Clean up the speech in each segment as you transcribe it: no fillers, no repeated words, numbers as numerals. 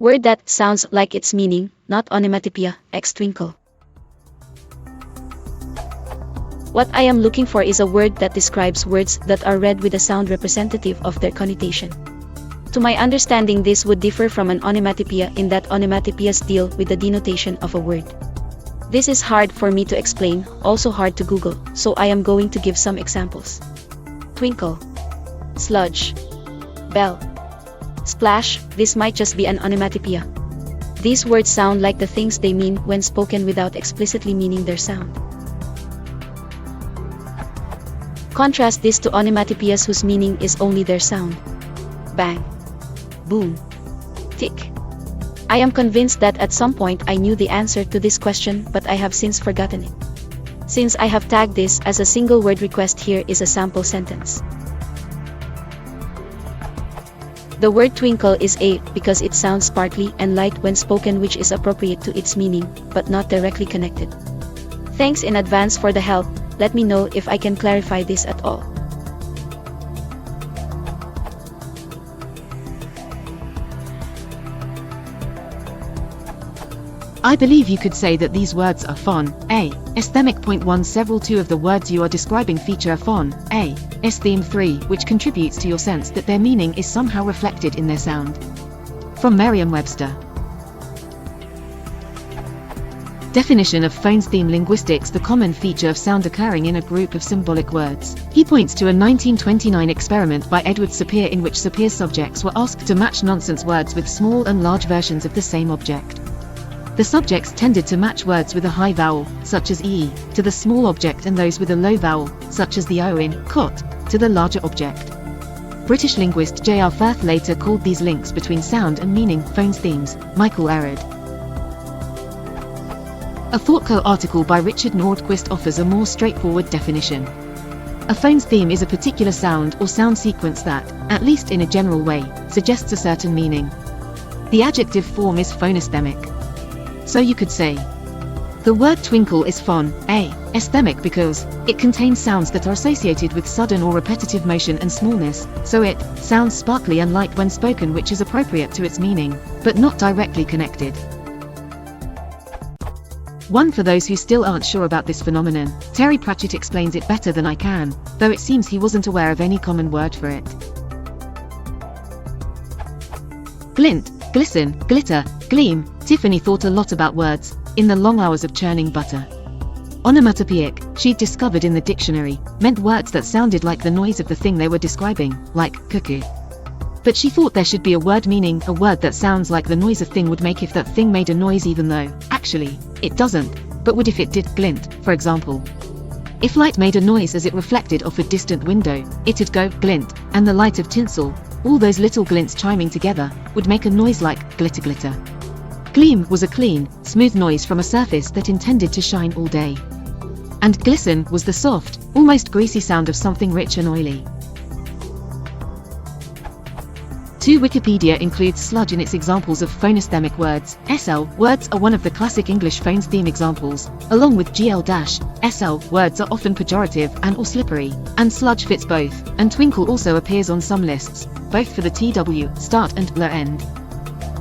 Word that sounds like its meaning, not onomatopoeia, x twinkle. What I am looking for is a word that describes words that are read with a sound representative of their connotation. To my understanding, this would differ from an onomatopoeia in that onomatopoeias deal with the denotation of a word. This is hard for me to explain, also hard to Google, so I am going to give some examples. Twinkle, sludge, bell, splash. This might just be an onomatopoeia. These words sound like the things they mean when spoken without explicitly meaning their sound. Contrast this to onomatopoeias whose meaning is only their sound. Bang, boom, tick. I am convinced that at some point I knew the answer to this question, but I have since forgotten it. Since I have tagged this as a single word request, here is a sample sentence. The word twinkle is a because it sounds sparkly and light when spoken, which is appropriate to its meaning, but not directly connected. Thanks in advance for the help. Let me know if I can clarify this at all. I believe you could say that these words are phon, a, esthemic.1. Several two of the words you are describing feature phon, a, estheme3, which contributes to your sense that their meaning is somehow reflected in their sound. From Merriam-Webster. Definition of phone's theme linguistics: the common feature of sound occurring in a group of symbolic words. He points to a 1929 experiment by Edward Sapir in which Sapir's subjects were asked to match nonsense words with small and large versions of the same object. The subjects tended to match words with a high vowel, such as ee, to the small object, and those with a low vowel, such as the o in cot, to the larger object. British linguist J.R. Firth later called these links between sound and meaning phone's themes. Michael Arid. A ThoughtCo article by Richard Nordquist offers a more straightforward definition. A phone's theme is a particular sound or sound sequence that, at least in a general way, suggests a certain meaning. The adjective form is phonesthemic. So you could say, the word twinkle is phon, a, esthemic because it contains sounds that are associated with sudden or repetitive motion and smallness, so it sounds sparkly and light when spoken, which is appropriate to its meaning, but not directly connected. One for those who still aren't sure about this phenomenon, Terry Pratchett explains it better than I can, though it seems he wasn't aware of any common word for it. Glint, glisten, glitter, gleam. Tiffany thought a lot about words, in the long hours of churning butter. Onomatopoeic, she'd discovered in the dictionary, meant words that sounded like the noise of the thing they were describing, like cuckoo. But she thought there should be a word meaning a word that sounds like the noise a thing would make if that thing made a noise, even though, actually, it doesn't, but would if it did. Glint, for example. If light made a noise as it reflected off a distant window, it'd go glint, and the light of tinsel, all those little glints chiming together, would make a noise like glitter glitter. Gleam was a clean, smooth noise from a surface that intended to shine all day. And glisten was the soft, almost greasy sound of something rich and oily. 2. Wikipedia includes sludge in its examples of phonesthemic words. SL words are one of the classic English phone's theme examples. Along with GL-SL, words are often pejorative and or slippery, and sludge fits both, and twinkle also appears on some lists, both for the TW start and LR end.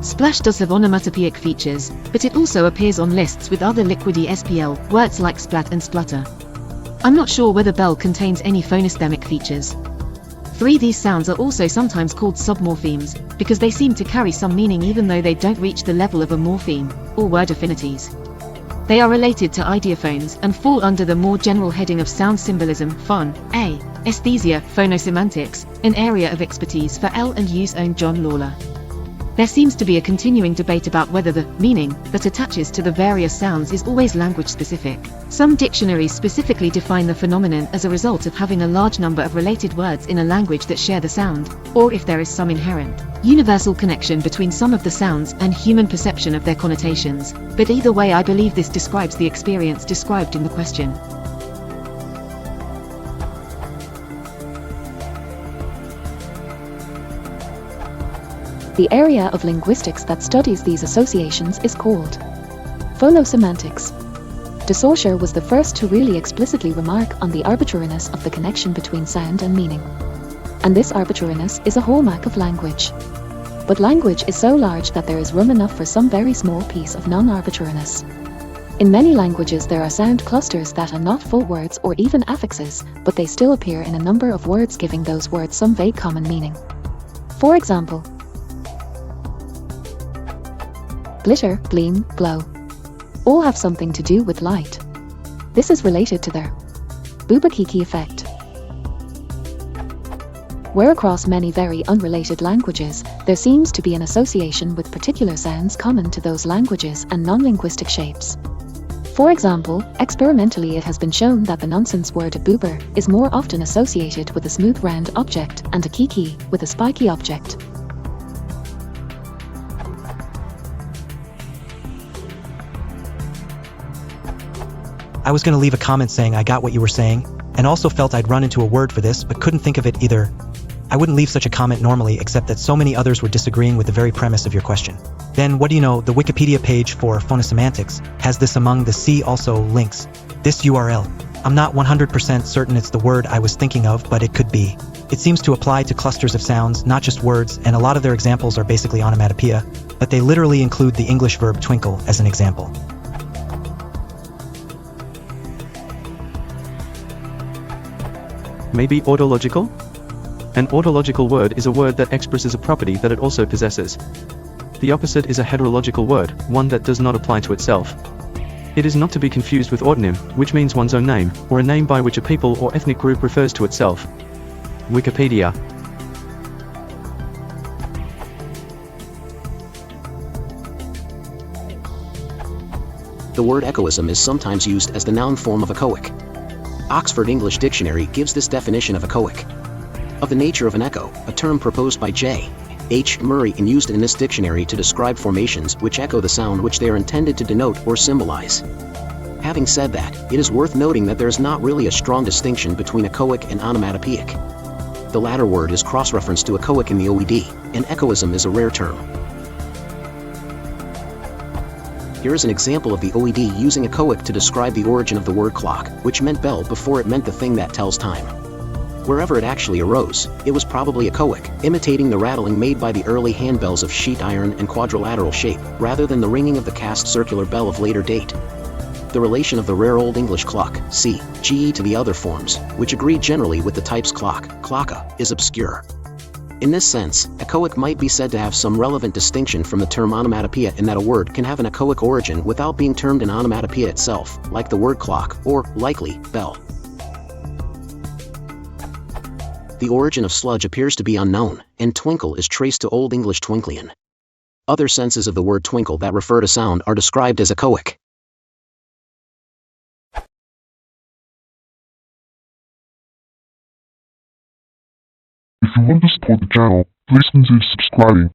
Splash does have onomatopoeic features, but it also appears on lists with other liquidy SPL words like splat and splutter. I'm not sure whether bell contains any phonesthemic features. 3. These sounds are also sometimes called submorphemes, because they seem to carry some meaning even though they don't reach the level of a morpheme, or word affinities. They are related to ideophones and fall under the more general heading of sound symbolism. Phon, a, aesthesia, phonosemantics, an area of expertise for L&U's own John Lawler. There seems to be a continuing debate about whether the meaning that attaches to the various sounds is always language-specific. Some dictionaries specifically define the phenomenon as a result of having a large number of related words in a language that share the sound, or if there is some inherent, universal connection between some of the sounds and human perception of their connotations. But either way, I believe this describes the experience described in the question. The area of linguistics that studies these associations is called phonosemantics. De Saussure was the first to really explicitly remark on the arbitrariness of the connection between sound and meaning. And this arbitrariness is a hallmark of language. But language is so large that there is room enough for some very small piece of non-arbitrariness. In many languages there are sound clusters that are not full words or even affixes, but they still appear in a number of words, giving those words some vague common meaning. For example, glitter, gleam, glow. All have something to do with light. This is related to their Bubakiki effect. Where across many very unrelated languages, there seems to be an association with particular sounds common to those languages and non-linguistic shapes. For example, experimentally it has been shown that the nonsense word a boober is more often associated with a smooth round object and a kiki with a spiky object. I was going to leave a comment saying I got what you were saying, and also felt I'd run into a word for this but couldn't think of it either. I wouldn't leave such a comment normally, except that so many others were disagreeing with the very premise of your question. Then what do you know, the Wikipedia page for phonosemantics has this among the see also links. This URL. I'm not 100% certain it's the word I was thinking of, but it could be. It seems to apply to clusters of sounds, not just words, and a lot of their examples are basically onomatopoeia, but they literally include the English verb twinkle as an example. Maybe autological? An autological word is a word that expresses a property that it also possesses. The opposite is a heterological word, one that does not apply to itself. It is not to be confused with autonym, which means one's own name, or a name by which a people or ethnic group refers to itself. Wikipedia. The word echoism is sometimes used as the noun form of echoic. Oxford English Dictionary gives this definition of echoic. Of the nature of an echo, a term proposed by J. H. Murray and used in this dictionary to describe formations which echo the sound which they are intended to denote or symbolize. Having said that, it is worth noting that there is not really a strong distinction between echoic and onomatopoeic. The latter word is cross-referenced to echoic in the OED, and echoism is a rare term. Here is an example of the OED using echoic to describe the origin of the word clock, which meant bell before it meant the thing that tells time. Wherever it actually arose, it was probably echoic, imitating the rattling made by the early handbells of sheet iron and quadrilateral shape, rather than the ringing of the cast circular bell of later date. The relation of the rare Old English clock, c, ge to the other forms, which agree generally with the types clock, clocka, is obscure. In this sense, echoic might be said to have some relevant distinction from the term onomatopoeia in that a word can have an echoic origin without being termed an onomatopoeia itself, like the word clock, or, likely, bell. The origin of sludge appears to be unknown, and twinkle is traced to Old English twinklian. Other senses of the word twinkle that refer to sound are described as echoic. If you want to support the channel, please consider subscribing.